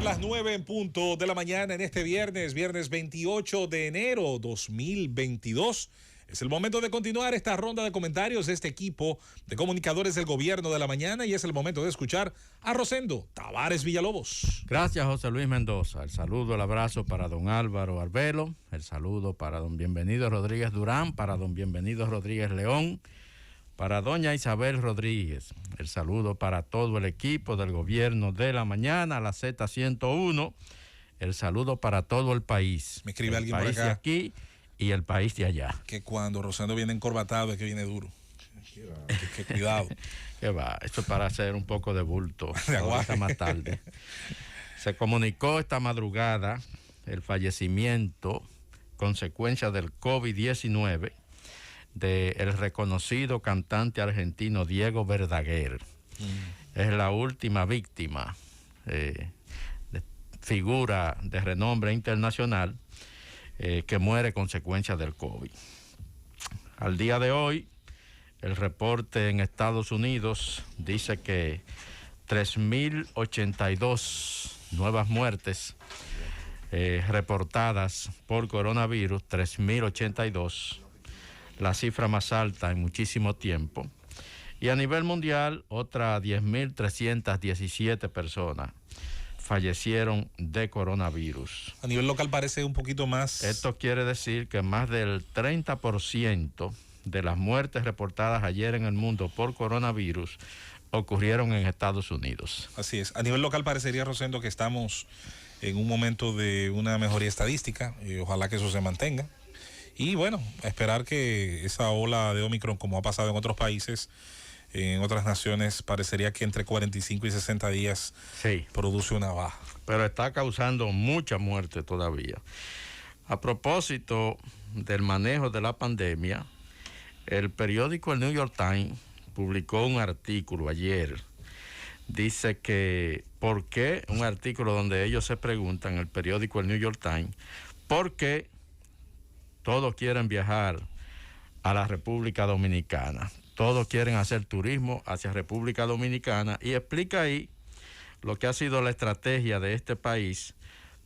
las 9 en punto de la mañana en este viernes 28 de enero 2022. Es el momento de continuar esta ronda de comentarios de este equipo de comunicadores del gobierno de la mañana y es el momento de escuchar a Rosendo Tavares Villalobos. Gracias, José Luis Mendoza. El saludo, el abrazo para don Álvaro Arbelo, el saludo para don Bienvenido Rodríguez Durán, para don Bienvenido Rodríguez León, para doña Isabel Rodríguez, el saludo para todo el equipo del gobierno de la mañana, la Z101, el saludo para todo el país. Me escribe alguien por acá. El país de aquí y el país de allá. Que cuando Rosendo viene encorbatado es que viene duro. Que cuidado. Que va, esto es para hacer un poco de bulto. Ahorita más tarde. Se comunicó esta madrugada el fallecimiento, consecuencia del COVID-19, del reconocido cantante argentino Diego Verdaguer. Es la última víctima, figura de renombre internacional, que muere consecuencia del COVID. Al día de hoy, el reporte en Estados Unidos dice que 3.082 nuevas muertes reportadas por coronavirus, 3.082, la cifra más alta en muchísimo tiempo. Y a nivel mundial, otras 10.317 personas fallecieron de coronavirus. A nivel local parece un poquito más. Esto quiere decir que más del 30% de las muertes reportadas ayer en el mundo por coronavirus ocurrieron en Estados Unidos. Así es. A nivel local parecería, Rosendo, que estamos en un momento de una mejoría estadística. Ojalá que eso se mantenga. Y bueno, esperar que esa ola de Omicron, como ha pasado en otros países, en otras naciones, parecería que entre 45 y 60 días sí produce una baja. Pero está causando mucha muerte todavía. A propósito del manejo de la pandemia, el periódico el New York Times publicó un artículo ayer. Dice que, ¿por qué? Un artículo donde ellos se preguntan, el periódico el New York Times, ¿por qué todos quieren viajar a la República Dominicana? Todos quieren hacer turismo hacia República Dominicana y explica ahí lo que ha sido la estrategia de este país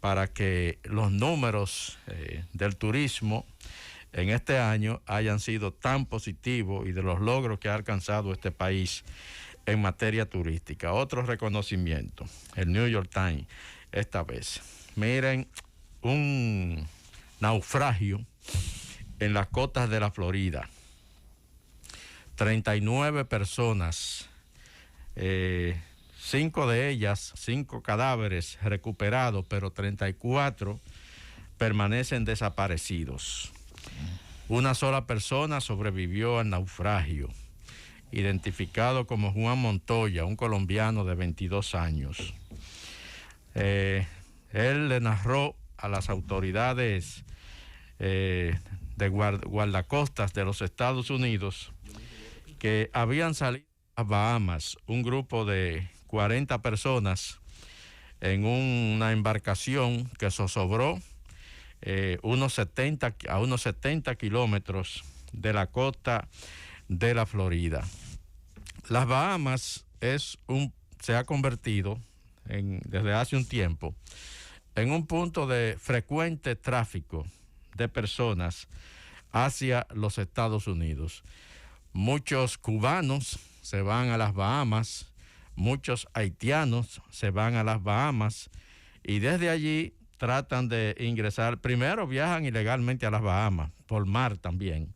para que los números del turismo en este año hayan sido tan positivos y de los logros que ha alcanzado este país en materia turística. Otro reconocimiento, el New York Times esta vez. Miren, un naufragio en las costas de la Florida. 39 personas, 5 de ellas, 5 cadáveres recuperados, pero 34 permanecen desaparecidos. Una sola persona sobrevivió al naufragio, identificado como Juan Montoya, un colombiano de 22 años. Él le narró a las autoridades de guardacostas de los Estados Unidos que habían salido a Bahamas un grupo de 40 personas en una embarcación que zozobró a unos 70 kilómetros de la costa de la Florida. Las Bahamas se ha convertido desde hace un tiempo en un punto de frecuente tráfico de personas hacia los Estados Unidos. Muchos cubanos se van a las Bahamas, muchos haitianos se van a las Bahamas y desde allí tratan de ingresar. Primero viajan ilegalmente a las Bahamas, por mar también,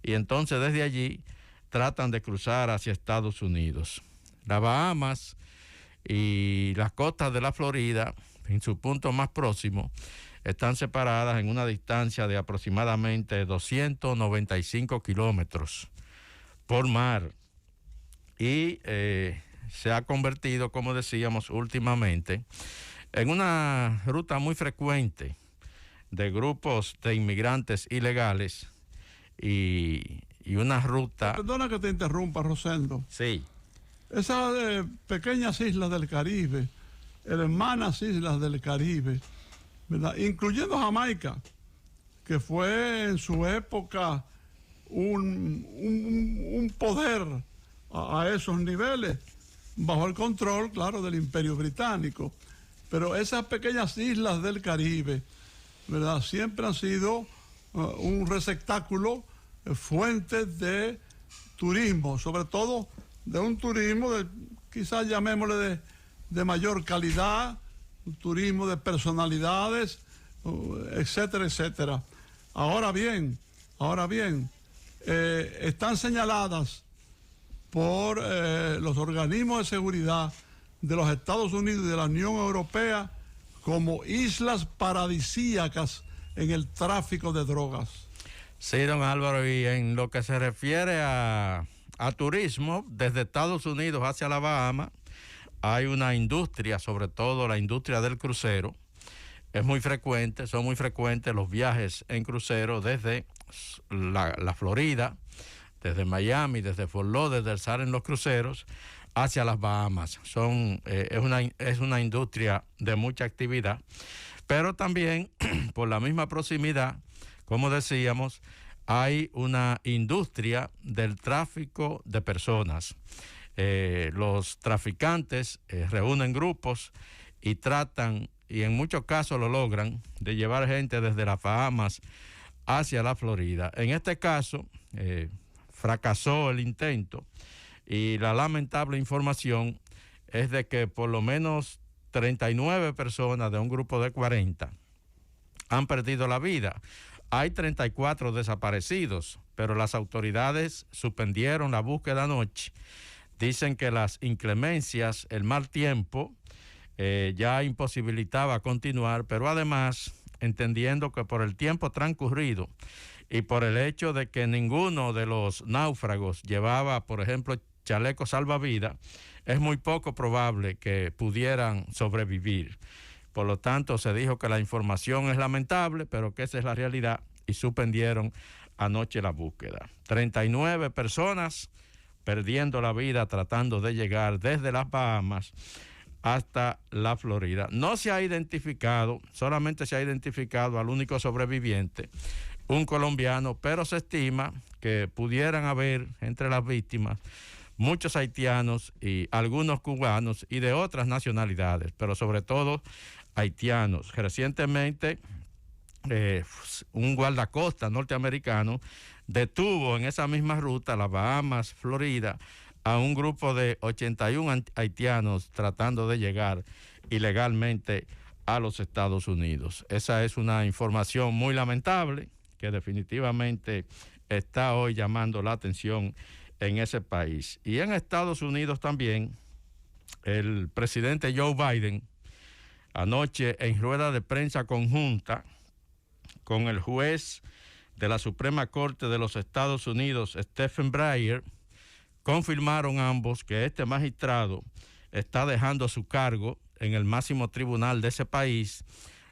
y entonces desde allí tratan de cruzar hacia Estados Unidos. Las Bahamas y las costas de la Florida, en su punto más próximo, están separadas en una distancia de aproximadamente 295 kilómetros por mar y se ha convertido, como decíamos últimamente, en una ruta muy frecuente de grupos de inmigrantes ilegales y una ruta... Perdona que te interrumpa, Rosendo. Sí. Esas pequeñas islas del Caribe, hermanas islas del Caribe, ¿verdad? Incluyendo Jamaica, que fue en su época un poder a esos niveles, bajo el control, claro, del Imperio Británico. pero esas pequeñas islas del Caribe, ¿verdad?, siempre han sido un receptáculo, fuente de turismo, sobre todo de un turismo quizás llamémosle de mayor calidad, un turismo de personalidades, etcétera, etcétera. Ahora bien, están señaladas por los organismos de seguridad de los Estados Unidos y de la Unión Europea como islas paradisíacas en el tráfico de drogas. Sí, don Álvaro, y en lo que se refiere a turismo, desde Estados Unidos hacia la Bahama, hay una industria, sobre todo la industria del crucero. Son muy frecuentes los viajes en crucero desde la Florida, desde Miami, desde Fort Lauderdale, salen los cruceros hacia las Bahamas. Es una industria de mucha actividad, pero también por la misma proximidad, como decíamos, hay una industria del tráfico de personas. Los traficantes reúnen grupos y tratan, y en muchos casos lo logran, de llevar gente desde las Bahamas hacia la Florida. En este caso, fracasó el intento, y la lamentable información es de que por lo menos 39 personas de un grupo de 40 han perdido la vida. Hay 34 desaparecidos, pero las autoridades suspendieron la búsqueda anoche. Dicen que las inclemencias, el mal tiempo, ya imposibilitaba continuar, pero además, entendiendo que por el tiempo transcurrido y por el hecho de que ninguno de los náufragos llevaba, por ejemplo, chalecos salvavidas, es muy poco probable que pudieran sobrevivir. Por lo tanto, se dijo que la información es lamentable, pero que esa es la realidad, y suspendieron anoche la búsqueda. 39 personas perdiendo la vida tratando de llegar desde las Bahamas hasta la Florida. No se ha identificado, solamente se ha identificado al único sobreviviente, un colombiano, pero se estima que pudieran haber entre las víctimas muchos haitianos y algunos cubanos y de otras nacionalidades, pero sobre todo haitianos. Recientemente, un guardacosta norteamericano detuvo en esa misma ruta, las Bahamas, Florida, a un grupo de 81 haitianos tratando de llegar ilegalmente a los Estados Unidos. Esa es una información muy lamentable que definitivamente está hoy llamando la atención en ese país. Y en Estados Unidos también, el presidente Joe Biden, anoche en rueda de prensa conjunta con el juez de la Suprema Corte de los Estados Unidos, Stephen Breyer, confirmaron ambos que este magistrado está dejando su cargo en el máximo tribunal de ese país,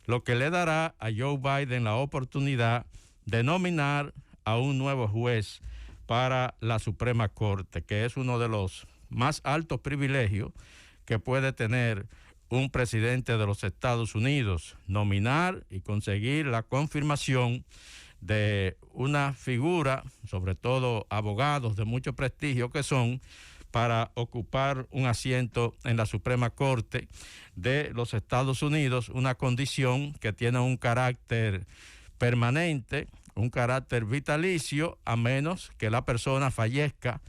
lo que le dará a Joe Biden la oportunidad de nominar a un nuevo juez para la Suprema Corte, que es uno de los más altos privilegios que puede tener un presidente de los Estados Unidos, nominar y conseguir la confirmación de una figura, sobre todo abogados de mucho prestigio que son, para ocupar un asiento en la Suprema Corte de los Estados Unidos, una condición que tiene un carácter permanente, un carácter vitalicio, a menos que la persona fallezca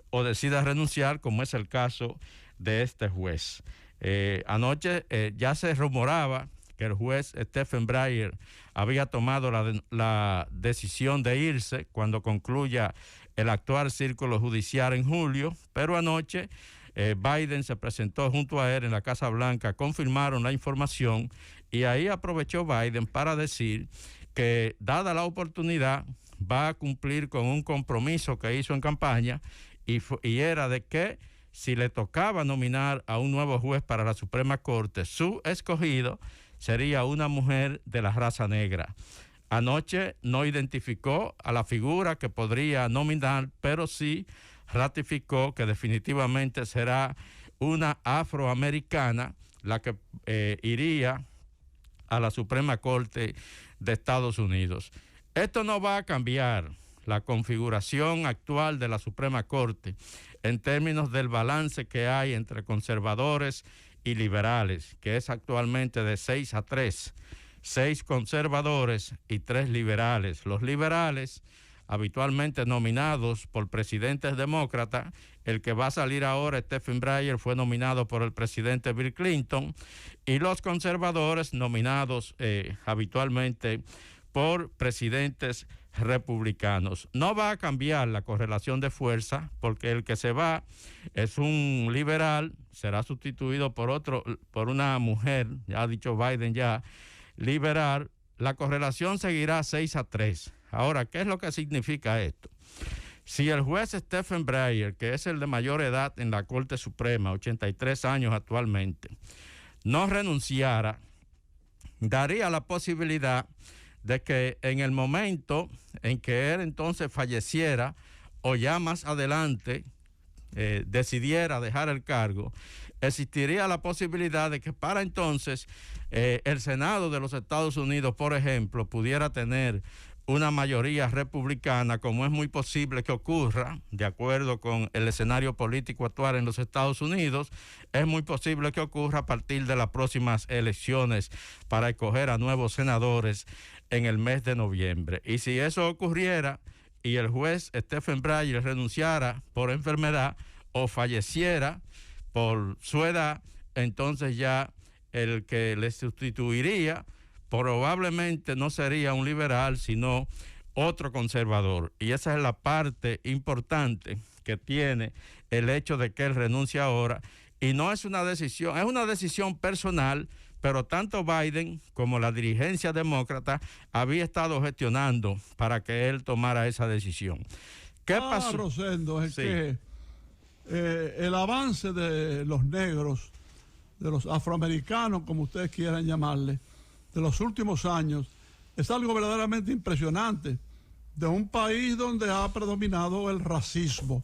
o decida renunciar, como es el caso de este juez. Anoche ya se rumoraba que el juez Stephen Breyer había tomado la decisión de irse cuando concluya el actual círculo judicial en julio, pero anoche Biden se presentó junto a él en la Casa Blanca, confirmaron la información y ahí aprovechó Biden para decir que, dada la oportunidad, va a cumplir con un compromiso que hizo en campaña y era de que si le tocaba nominar a un nuevo juez para la Suprema Corte, su escogido sería una mujer de la raza negra. Anoche no identificó a la figura que podría nominar, pero sí ratificó que definitivamente será una afroamericana la que iría a la Suprema Corte de Estados Unidos. Esto no va a cambiar la configuración actual de la Suprema Corte en términos del balance que hay entre conservadores y liberales, que es actualmente de 6-3. 6 conservadores y 3 liberales. Los liberales, habitualmente nominados por presidentes demócratas, el que va a salir ahora, Stephen Breyer, fue nominado por el presidente Bill Clinton, y los conservadores nominados habitualmente por presidentes republicanos. No va a cambiar la correlación de fuerza, porque el que se va es un liberal, será sustituido por una mujer, ya ha dicho Biden ya, liberal. La correlación seguirá 6-3. Ahora, ¿qué es lo que significa esto? Si el juez Stephen Breyer, que es el de mayor edad en la Corte Suprema, 83 años actualmente, no renunciara, daría la posibilidad de que en el momento en que él entonces falleciera o ya más adelante decidiera dejar el cargo, existiría la posibilidad de que para entonces el Senado de los Estados Unidos, por ejemplo, pudiera tener una mayoría republicana, como es muy posible que ocurra, de acuerdo con el escenario político actual en los Estados Unidos, es muy posible que ocurra a partir de las próximas elecciones para escoger a nuevos senadores en el mes de noviembre. Y si eso ocurriera y el juez Stephen Breyer renunciara por enfermedad o falleciera por su edad, entonces ya el que le sustituiría probablemente no sería un liberal, sino otro conservador. Y esa es la parte importante que tiene el hecho de que él renuncie ahora. Y no es una decisión, es una decisión personal, pero tanto Biden como la dirigencia demócrata había estado gestionando para que él tomara esa decisión. ¿Qué pasó? Rosendo, es que el avance de los negros, de los afroamericanos, como ustedes quieran llamarle, de los últimos años, es algo verdaderamente impresionante, de un país donde ha predominado el racismo,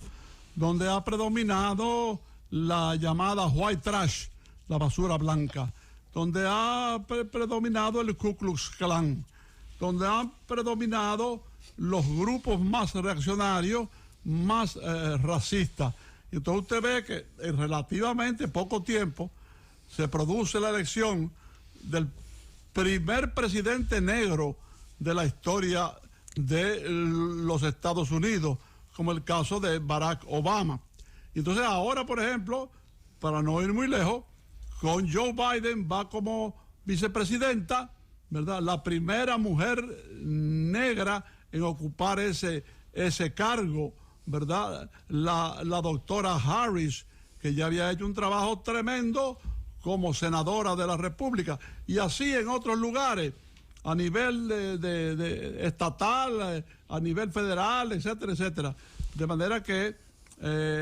donde ha predominado la llamada white trash, la basura blanca, donde ha predominado el Ku Klux Klan, donde han predominado los grupos más reaccionarios, más racistas. Y entonces usted ve que en relativamente poco tiempo se produce la elección del primer presidente negro de la historia de los Estados Unidos, como el caso de Barack Obama. Y entonces ahora, por ejemplo, para no ir muy lejos, con Joe Biden va como vicepresidenta, ¿verdad? La primera mujer negra en ocupar ese cargo, ¿verdad? La doctora Harris, que ya había hecho un trabajo tremendo como senadora de la República, y así en otros lugares, a nivel de estatal, a nivel federal, etcétera, etcétera. De manera que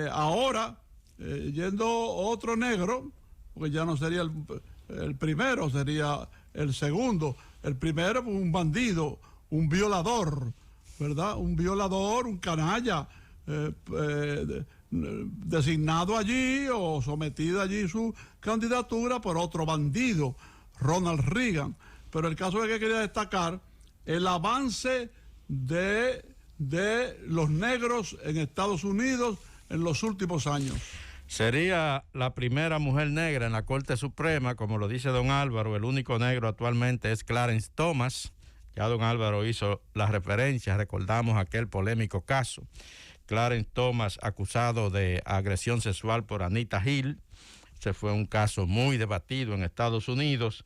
ahora, yendo otro negro, porque ya no sería el primero, sería el segundo. El primero, un bandido, un violador, ¿verdad? Un violador, un canalla, designado allí o sometido allí su candidatura por otro bandido, Ronald Reagan. Pero el caso es que quería destacar el avance de los negros en Estados Unidos en los últimos años. Sería la primera mujer negra en la Corte Suprema, como lo dice don Álvaro. El único negro actualmente es Clarence Thomas. Ya don Álvaro hizo la referencia, recordamos aquel polémico caso. Clarence Thomas acusado de agresión sexual por Anita Hill. Ese fue un caso muy debatido en Estados Unidos.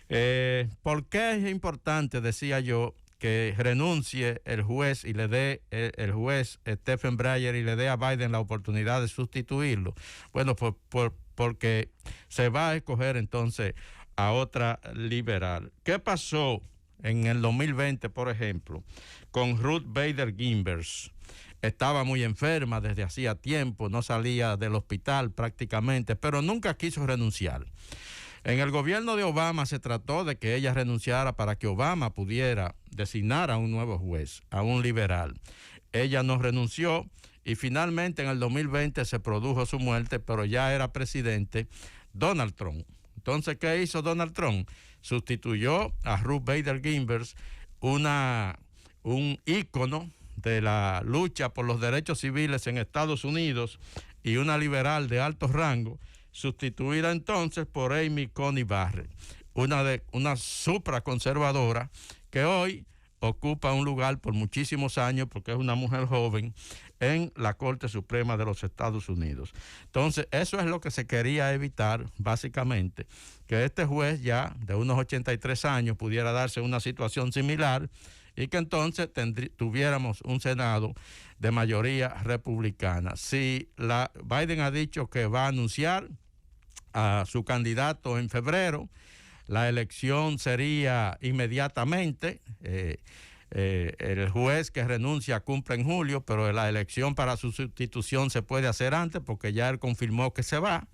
¿Por qué es importante, decía yo, que renuncie el juez y le dé el juez Stephen Breyer y le dé a Biden la oportunidad de sustituirlo? Bueno, porque se va a escoger entonces a otra liberal. ¿Qué pasó en el 2020, por ejemplo, con Ruth Bader Ginsburg? Estaba muy enferma desde hacía tiempo, no salía del hospital prácticamente, pero nunca quiso renunciar. En el gobierno de Obama se trató de que ella renunciara para que Obama pudiera designar a un nuevo juez, a un liberal. Ella no renunció y finalmente en el 2020 se produjo su muerte, pero ya era presidente Donald Trump. Entonces, ¿qué hizo Donald Trump? Sustituyó a Ruth Bader Ginsburg, un ícono de la lucha por los derechos civiles en Estados Unidos y una liberal de alto rango. sustituida entonces por Amy Coney Barrett, una supraconservadora que hoy ocupa un lugar por muchísimos años porque es una mujer joven en la Corte Suprema de los Estados Unidos. Entonces, eso es lo que se quería evitar, básicamente, que este juez ya de unos 83 años pudiera darse una situación similar y que entonces tuviéramos un Senado de mayoría republicana. Si Biden ha dicho que va a anunciar a su candidato en febrero, la elección sería inmediatamente. El juez que renuncia cumple en julio, pero la elección para su sustitución se puede hacer antes porque ya él confirmó que se va.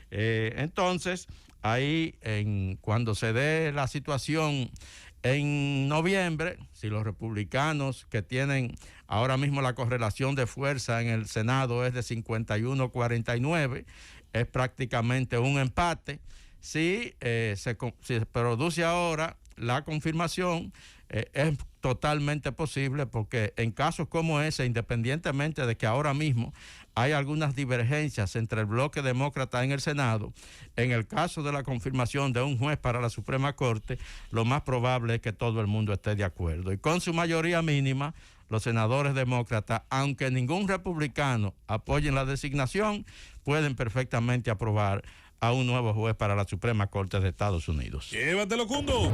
Entonces, ahí cuando se dé la situación en noviembre, si los republicanos que tienen ahora mismo la correlación de fuerza en el Senado es de 51-49, es prácticamente un empate. Si se produce ahora la confirmación, es totalmente posible porque en casos como ese, independientemente de que ahora mismo hay algunas divergencias entre el bloque demócrata en el Senado, en el caso de la confirmación de un juez para la Suprema Corte, lo más probable es que todo el mundo esté de acuerdo. Y con su mayoría mínima, los senadores demócratas, aunque ningún republicano apoye la designación, pueden perfectamente aprobar a un nuevo juez para la Suprema Corte de Estados Unidos. Llévatelo, Cundo.